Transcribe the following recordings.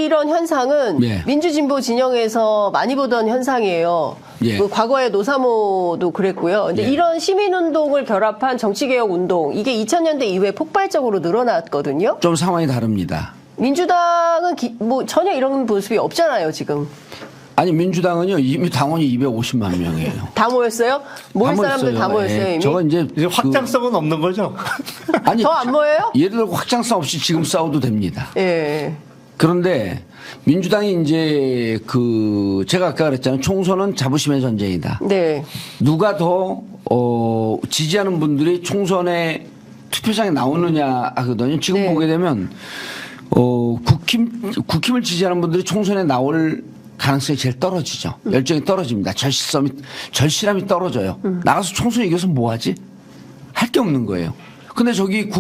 이런 현상은 예. 민주진보 진영에서 많이 보던 현상이에요. 예. 그 과거에 노사모도 그랬고요. 근데 예. 이런 시민운동을 결합한 정치개혁 운동, 이게 2000년대 이후에 폭발적으로 늘어났거든요. 좀 상황이 다릅니다. 민주당은 뭐 전혀 이런 모습이 없잖아요, 지금. 아니 민주당은요 이미 당원이 250만 명이에요. 다 모였어요? 모일 사람들 다 모였어요, 예. 이미? 저거 이제 확장성은 없는 거죠? 아니 더 안 모여요? 예를 들어 확장성 없이 지금 싸워도 됩니다. 예. 그런데 민주당이 이제 제가 아까 그랬잖아요. 총선은 자부심의 전쟁이다. 네. 누가 더 지지하는 분들이 총선에 투표장에 나오느냐 하거든요. 지금 네. 보게 되면 국힘을 지지하는 분들이 총선에 나올 가능성이 제일 떨어지죠. 열정이 떨어집니다. 절실함이 떨어져요. 나가서 총선 이겨서 뭐 하지? 할 게 없는 거예요. 근데 저기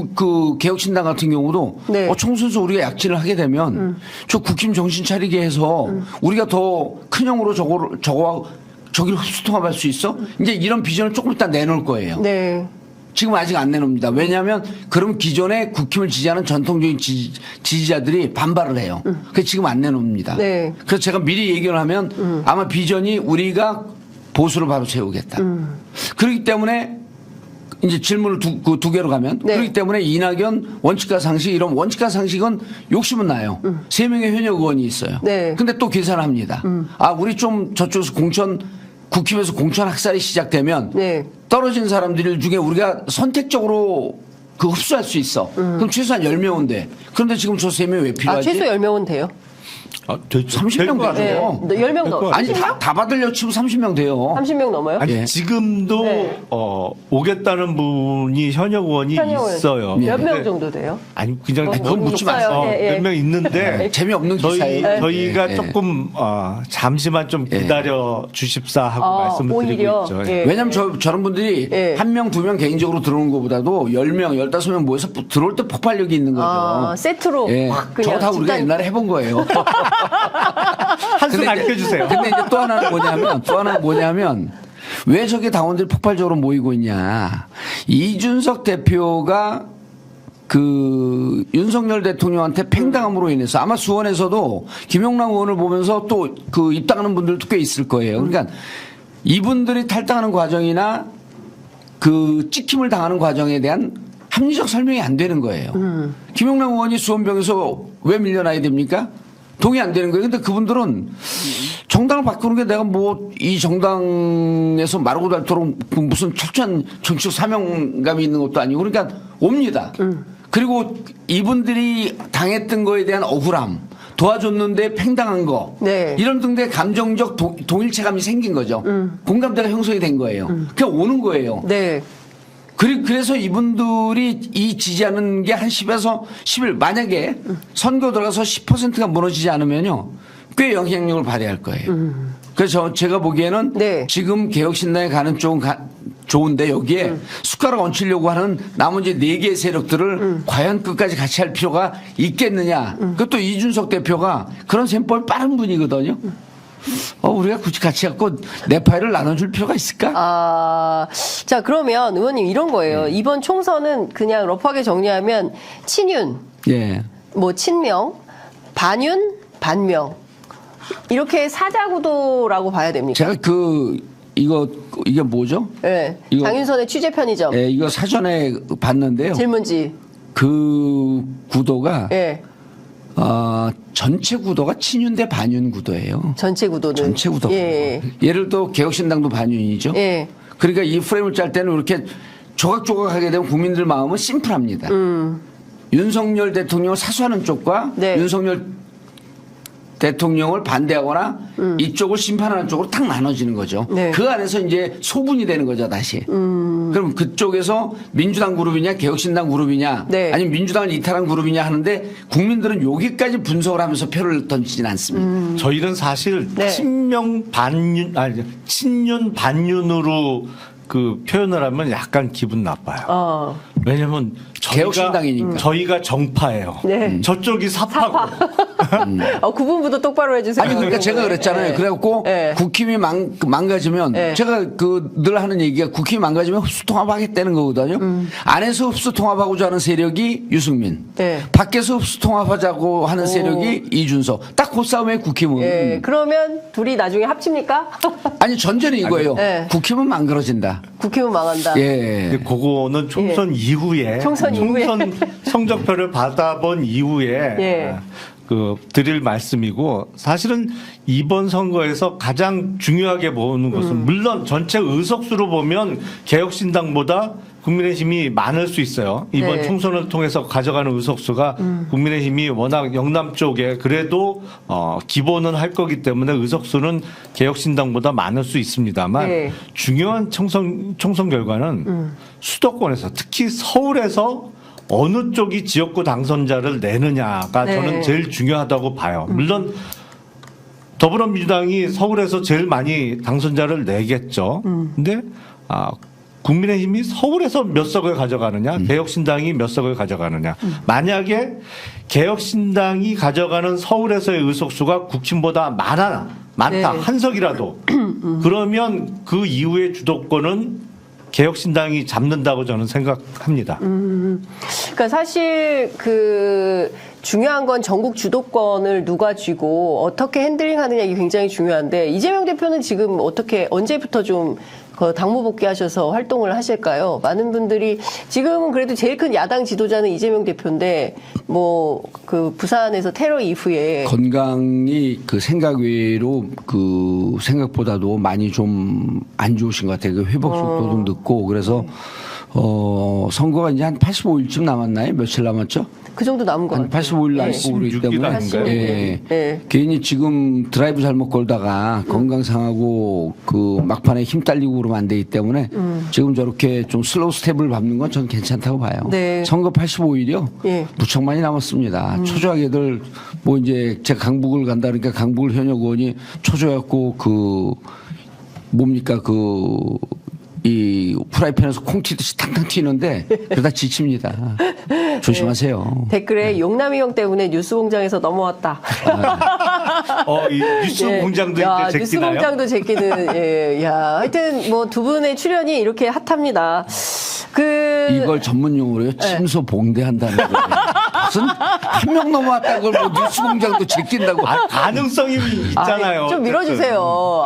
개혁신당 같은 경우도 네. 총선에서 우리가 약진을 하게 되면 저 국힘 정신 차리게 해서 우리가 더 큰 형으로 저기를 흡수통합할 수 있어? 이제 이런 비전을 조금 이따 내놓을 거예요. 네. 지금 아직 안 내놓습니다. 왜냐하면 그럼 기존에 국힘을 지지하는 전통적인 지지자들이 반발을 해요. 그래서 지금 안 내놓습니다. 네. 그래서 제가 미리 얘기를 하면 아마 비전이 우리가 보수를 바로 세우겠다. 그렇기 때문에 이제 질문을 두 개로 가면 네. 그렇기 때문에 이낙연 원칙과 상식 이런 원칙과 상식은 욕심은 나요. 3명의 현역 의원이 있어요. 네. 근데 또 계산을 합니다. 우리 좀 저쪽에서 국힘에서 공천 학살이 시작되면 네. 떨어진 사람들 중에 우리가 선택적으로 흡수할 수 있어. 그럼 최소한 10명은 돼. 그런데 지금 저 3명이 왜 필요하지? 최소 10명은 돼요? 30명 가죠. 네. 10명 넘어요. 아니 다 받으려고 치면 30명 돼요. 30명 넘어요? 아니 예. 지금도 네. 오겠다는 분이 현역 의원이 있어요. 몇 명 근데 정도 돼요? 아니 그냥 그건 묻지 마세요. 몇 명 있는데 재미없는 기사예요. 저희가 예. 조금 잠시만 좀 기다려 주십사 하고 말씀을 오히려? 드리고 있죠. 예. 왜냐면 저런 분들이 예. 1명, 2명 개인적으로 들어오는 것보다도 10명, 15명 모여서 들어올 때 폭발력이 있는 거죠. 세트로 예. 확 그냥 저거 다 우리가 집단- 옛날에 해본 거예요. 한수 가르쳐 주세요. 근데 이제 또 하나는 뭐냐면 왜 저게 당원들이 폭발적으로 모이고 있냐. 이준석 대표가 윤석열 대통령한테 팽당함으로 인해서 아마 수원에서도 김용남 의원을 보면서 또 입당하는 분들도 꽤 있을 거예요. 그러니까 이분들이 탈당하는 과정이나 찍힘을 당하는 과정에 대한 합리적 설명이 안 되는 거예요. 김용남 의원이 수원병에서 왜 밀려나야 됩니까? 동의 안 되는 거예요. 근데 그분들은 정당을 바꾸는 게 내가 이 정당에서 마르고 닳도록 무슨 철저한 정치적 사명감이 있는 것도 아니고 그러니까 옵니다. 그리고 이분들이 당했던 거에 대한 억울함, 도와줬는데 팽당한 거, 네. 이런 등의 감정적 동일체감이 생긴 거죠. 공감대가 형성이 된 거예요. 그냥 오는 거예요. 네. 그래서 이분들이 이 지지하는 게 한 10에서 11, 만약에 선거 들어가서 10%가 무너지지 않으면요, 꽤 영향력을 발휘할 거예요. 그래서 제가 보기에는 네. 지금 개혁신당에 가는 쪽은 좋은데 여기에 숟가락 얹히려고 하는 나머지 4개의 세력들을 과연 끝까지 같이 할 필요가 있겠느냐. 그것도 이준석 대표가 그런 셈법이 빠른 분이거든요. 우리가 굳이 같이 갖고 내 파일을 나눠줄 필요가 있을까? 자, 그러면 의원님 이런 거예요. 이번 총선은 그냥 러프하게 정리하면 친윤, 예. 친명, 반윤, 반명. 이렇게 사자구도라고 봐야 됩니까? 제가 이게 뭐죠? 네. 이거- 장윤선의 취재 편의점. 예, 이거 사전에 봤는데요. 질문지. 그 구도가 예. 전체 구도가 친윤 대 반윤 구도예요. 전체 구도는. 전체 구도. 예. 예를 들어 개혁신당도 반윤이죠. 예. 그러니까 이 프레임을 짤 때는 이렇게 조각조각하게 되면 국민들 마음은 심플합니다. 윤석열 대통령을 사수하는 쪽과 네. 윤석열 대통령을 반대하거나 이쪽을 심판하는 쪽으로 탁 나눠지는 거죠. 네. 그 안에서 이제 소분이 되는 거죠, 다시. 그럼 그쪽에서 민주당 그룹이냐, 개혁신당 그룹이냐, 네. 아니면 민주당을 이탈한 그룹이냐 하는데 국민들은 여기까지 분석을 하면서 표를 던지진 않습니다. 저희는 사실 네. 친윤 반윤으로 표현을 하면 약간 기분 나빠요. 왜냐면 개혁신당이니까. 저희가 정파예요. 네. 저쪽이 사파고. 구분부도 똑바로 해주세요. 아니 그러니까 제가 그랬잖아요. 네. 그래갖고 네. 국힘이 망가지면 네. 제가 늘 하는 얘기가 국힘이 망가지면 흡수통합하겠다는 거거든요. 안에서 흡수통합하고자 하는 세력이 유승민, 네. 밖에서 흡수통합하자고 하는 세력이 이준석. 딱 그 싸움에 국힘은. 예, 그러면 둘이 나중에 합칩니까? 아니 전제는 이거예요. 네. 국힘은 망가진다. 국힘은 망한다. 예. 근데 그거는 총선 이후에 총선 이후에. 성적표를 받아본 이후에 예. 드릴 말씀이고 사실은 이번 선거에서 가장 중요하게 보는 것은 물론 전체 의석수로 보면 개혁신당보다 국민의힘이 많을 수 있어요. 이번 네. 총선을 통해서 가져가는 의석수가 국민의힘이 워낙 영남 쪽에 그래도 기본은 할 거기 때문에 의석수는 개혁신당보다 많을 수 있습니다만 네. 중요한 총선 결과는 수도권에서 특히 서울에서 어느 쪽이 지역구 당선자를 내느냐가 네. 저는 제일 중요하다고 봐요. 물론 더불어민주당이 서울에서 제일 많이 당선자를 내겠죠. 근데 국민의힘이 서울에서 몇 석을 가져가느냐, 개혁신당이 몇 석을 가져가느냐. 만약에 개혁신당이 가져가는 서울에서의 의석수가 국힘보다 많다. 네. 한 석이라도. 그러면 그 이후의 주도권은 개혁신당이 잡는다고 저는 생각합니다. 그러니까 사실 중요한 건 전국 주도권을 누가 쥐고 어떻게 핸들링하느냐 이게 굉장히 중요한데 이재명 대표는 지금 언제부터 좀 당무 복귀하셔서 활동을 하실까요? 많은 분들이 지금은 그래도 제일 큰 야당 지도자는 이재명 대표인데 부산에서 테러 이후에 건강이 생각 외로 생각보다도 많이 좀 안 좋으신 것 같아요. 회복 속도도 늦고 그래서 선거가 이제 한 85일쯤 남았나요? 며칠 남았죠? 그 정도 남은 것 한 같아요. 85일 남고 그러기 16일 때문에 아닌가요? 예. 네. 괜히 지금 드라이브 잘못 걸다가 건강 상하고 막판에 힘 딸리고 그러면 안 되기 때문에 지금 저렇게 좀 슬로우 스텝을 밟는 건 전 괜찮다고 봐요. 네. 선거 85일이요. 예. 무척 많이 남았습니다. 초조하게들 이제 제가 강북을 간다 그러니까 강북 현역 의원이 초조해갖고 이 프라이팬에서 콩 튀듯이 탕탕 튀는데 그러다 지칩니다. 조심하세요. 댓글에 용남이 형 때문에 뉴스공장에서 넘어왔다. 이 뉴스 공장도 야, 이제 제끼나요? 뉴스공장도 제끼는. 하여튼 두 분의 출연이 이렇게 핫합니다. 이걸 전문 용어로요. 침소 봉대한다는 거예요. 무슨 한 명 넘어왔다고 뉴스공장도 제낀다고. 가능성이 있잖아요. 좀 밀어주세요.